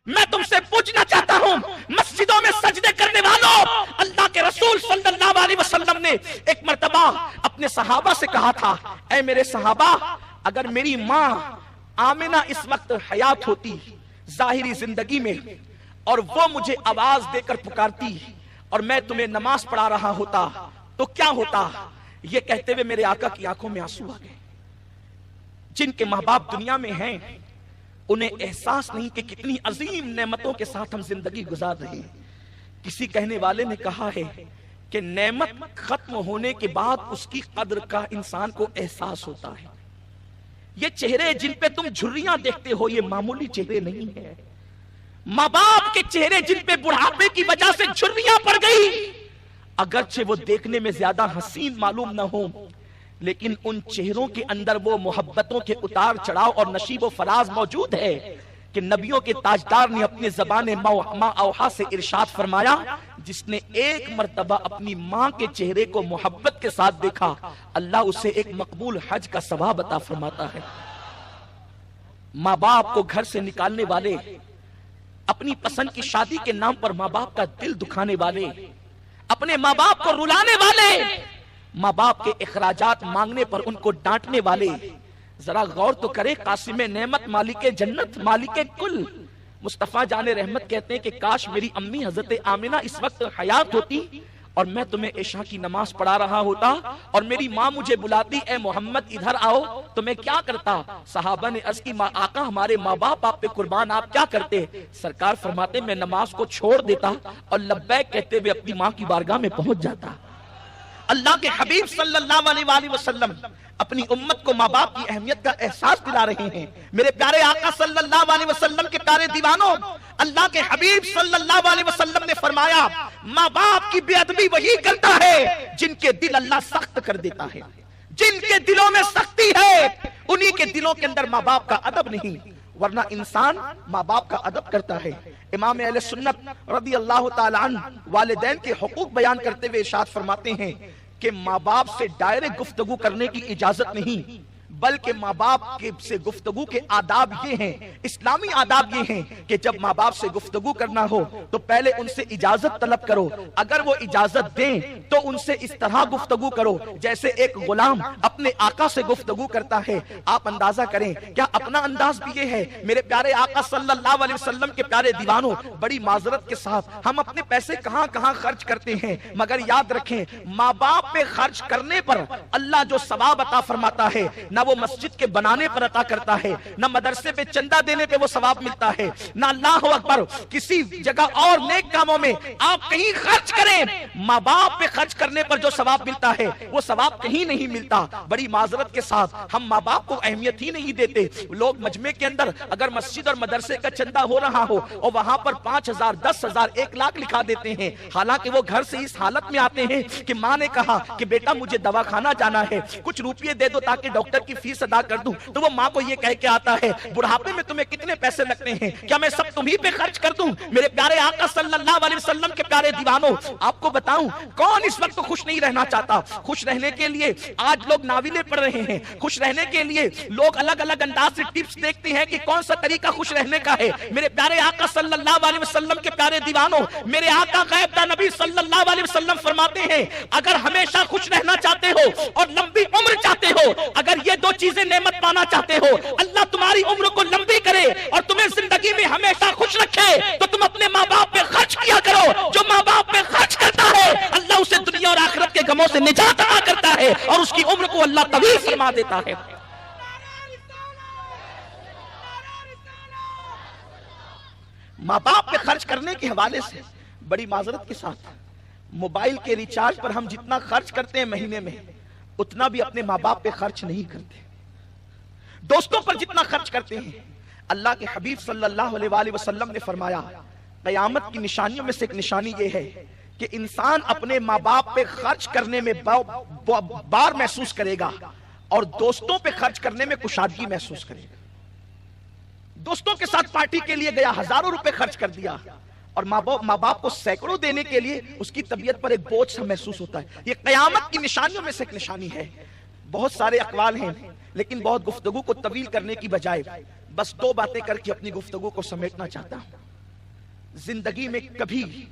میں تم سے پوچھنا چاہتا ہوں مسجدوں میں سجدے کرنے والوں، اللہ کے رسول صلی اللہ علیہ وسلم نے ایک مرتبہ اپنے صحابہ سے کہا تھا، اے میرے صحابہ، اگر میری ماں آمنہ اس وقت حیات ہوتی ظاہری زندگی میں اور وہ مجھے آواز دے کر پکارتی اور میں تمہیں نماز پڑھا رہا ہوتا تو کیا ہوتا؟ یہ کہتے ہوئے میرے آقا کی آنکھوں میں آنسو آ گئے۔ جن کے ماں باپ دنیا میں ہیں انہیں احساس نہیں کہ کتنی عظیم نعمتوں کے ساتھ ہم زندگی گزار رہے ہیں۔ کسی کہنے والے نے کہا ہے کہ نعمت ختم ہونے کے بعد اس کی قدر کا انسان کو احساس ہوتا ہے۔ یہ چہرے جن پہ تم جھریاں دیکھتے ہو یہ معمولی چہرے نہیں ہیں۔ ماں باپ کے چہرے جن پہ بڑھاپے کی وجہ سے جھریاں پڑ گئی، اگرچہ وہ دیکھنے میں زیادہ حسین معلوم نہ ہو، لیکن ان چہروں کے اندر وہ محبتوں کے اتار چڑھاؤ اور نشیب و فراز موجود ہے کہ نبیوں کے تاجدار نے اپنے زبان ما اوحا سے ارشاد فرمایا، جس نے ایک مرتبہ اپنی ماں کے چہرے کو محبت کے ساتھ دیکھا، اللہ اسے ایک مقبول حج کا ثواب عطا فرماتا ہے۔ ماں باپ کو گھر سے نکالنے والے، اپنی پسند کی شادی کے نام پر ماں باپ کا دل دکھانے والے، اپنے ماں باپ کو رلانے والے، ماں باپ کے اخراجات مانگنے پر ان کو ڈانٹنے والے، ذرا غور تو کرے، قاسم نعمت مالک جنت مالک کل مصطفیٰ جان رحمت کہتے ہیں کہ کاش میری امی حضرت آمنہ اس وقت حیات ہوتی اور میں تمہیں عشاء کی نماز پڑھا رہا ہوتا اور میری ماں مجھے بلاتی، اے محمد ادھر آؤ، تو میں کیا کرتا؟ صحابہ نے عرض کی، آقا ہمارے ماں باپ آپ پہ قربان، آپ کیا کرتے؟ سرکار فرماتے میں نماز کو چھوڑ دیتا اور لبیک کہتے ہوئے اپنی ماں کی بارگاہ میں پہنچ جاتا۔ اللہ کے حبیب صلی اللہ علیہ وسلم اپنی امت کو ماں باپ کی اہمیت کا احساس دلا رہے ہیں۔ میرے پیارے آقا صلی اللہ علیہ وسلم کے پیارے دیوانوں، اللہ کے حبیب صلی اللہ علیہ وسلم نے فرمایا، ماں باپ کی بے ادبی وہی کرتا ہے جن کے دل اللہ سخت کر دیتا ہے۔ جن کے دلوں میں سختی ہے انہی کے دلوں کے اندر ماں باپ کا ادب نہیں، ورنہ انسان ماں باپ کا ادب کرتا ہے۔ امام اہل سنت رضی اللہ تعالی عنہ والدین کے حقوق بیان کرتے ہوئے ارشاد فرماتے ہیں کہ ماں باپ سے ڈائریکٹ گفتگو کرنے کی اجازت نہیں، بلکہ ماں باپ سے گفتگو کے آداب یہ ہیں، اسلامی آداب یہ ہیں کہ جب ماں باپ سے گفتگو کرنا ہو تو پہلے ان سے اجازت طلب کرو، اگر وہ اجازت دیں تو ان سے اس طرح گفتگو کرو جیسے ایک غلام اپنے آقا سے گفتگو کرتا ہے۔ آپ اندازہ کریں، کیا اپنا انداز بھی یہ ہے؟ میرے پیارے آقا صلی اللہ علیہ وسلم کے پیارے دیوانوں، بڑی معذرت کے ساتھ ہم اپنے پیسے کہاں کہاں خرچ کرتے ہیں، مگر یاد رکھیں ماں باپ پہ خرچ کرنے پر اللہ جو ثواب عطا فرماتا ہے، نہ وہ مسجد کے بنانے پر عطا کرتا ہے، نہ مدرسے پہ چندہ دینے پہ وہ ثواب ملتا ہے، نہ اللہ اکبر کسی جگہ اور نیک کاموں میں آپ کہیں خرچ کریں، ماں باپ پہ خرچ کرنے پر جو ثواب ملتا ہے وہ ثواب کہیں نہیں ملتا۔ بڑی معذرت کے ساتھ ہم ماں باپ کو اہمیت ہی نہیں دیتے۔ لوگ مجمع کے اندر اگر مسجد اور مدرسے کا چندہ ہو رہا ہو اور وہاں پر 5,000 10,000 1 لاکھ لکھا دیتے ہیں، حالانکہ وہ گھر سے اس حالت میں آتے ہیں کہ ماں نے کہا کہ بیٹا مجھے دواخانہ جانا ہے، کچھ روپیے دے دو تاکہ ڈاکٹر کی فیس ادا کر دوں، تو وہ ماں کو یہ کہہ کے آتا ہے بڑھاپے میں تمہیں کتنے پیسے لگتے ہیں، کیا میں سب تمہیں پہ خرچ کر دوں؟ میرے پیارے آقا صلی اللہ علیہ وسلم کے پیارے دیوانوں، آپ کو بتاؤں کون اس وقت خوش نہیں رہنا چاہتا؟ خوش رہنے کے لیے آج لوگ ناولیں پڑھ رہے ہیں، خوش رہنے کے لیے لوگ الگ الگ انداز سے ٹپس دیکھتے ہیں کہ کون سا طریقہ خوش رہنے کا ہے۔ میرے پیارے آقا صلی اللہ علیہ وسلم کے پیارے دیوانوں، میرے آقا غیب داں نبی صلی اللہ علیہ وسلم فرماتے ہیں اگر ہمیشہ خوش رہنا چاہتے ہو اور لمبی عمر چاہتے ہو، اگر یہ دو چیزیں نعمت پانا چاہتے ہو، اللہ تمہاری عمر کو لمبی کرے اور تمہیں زندگی میں ہمیشہ خوش رکھے، تو تم اپنے ماں باپ پہ خرچ کیا کرو۔ جو ماں باپ پہ خرچ کرتا ہے اللہ اسے دنیا اور آخرت کے غموں سے نجات عطا کرتا ہے اور اس کی عمر کو اللہ طویل فرما دیتا ہے۔ ماں باپ پہ خرچ کرنے کے حوالے سے بڑی معذرت کے ساتھ موبائل کے ریچارج پر ہم جتنا خرچ کرتے ہیں مہینے میں اتنا بھی اپنے ماں باپ پہ خرچ نہیں کرتے۔ دوستوں پر جتنا خرچ کرتے ہیں، اللہ کے حبیب صلی اللہ علیہ وسلم نے فرمایا قیامت کی نشانیوں میں سے ایک نشانی یہ ہے کہ انسان اپنے ماں باپ پہ خرچ کرنے میں بار محسوس کرے گا اور دوستوں پہ خرچ کرنے میں کشادگی محسوس کرے گا۔ دوستوں کے ساتھ پارٹی کے لیے گیا، ہزاروں روپے خرچ کر دیا اور ماں باپ کو سینکڑوں دینے کے لیے اس کی طبیعت پر ایک بوجھ سا محسوس ہوتا ہے۔ یہ قیامت کی نشانیوں میں سے ایک نشانی ہے۔ بہت سارے اقوال ہیں لیکن بہت گفتگو کو طویل کرنے کی بجائے بس 2 باتیں کر کے اپنی گفتگو کو سمیٹنا چاہتا ہوں۔ زندگی میں کبھی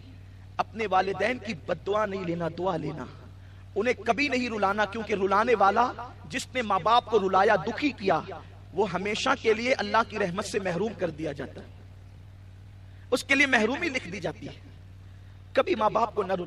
اپنے والدین کی بد دعا نہیں لینا، دعا لینا. انہیں کبھی نہیں رلانا، کیونکہ رلانے والا جس نے ماں باپ کو رلایا، دکھی کیا، وہ ہمیشہ کے لیے اللہ کی رحمت سے محروم کر دیا جاتا ہے، اس کے لیے محرومی لکھ دی جاتی ہے. کبھی ماں باپ کو نہ رلانا.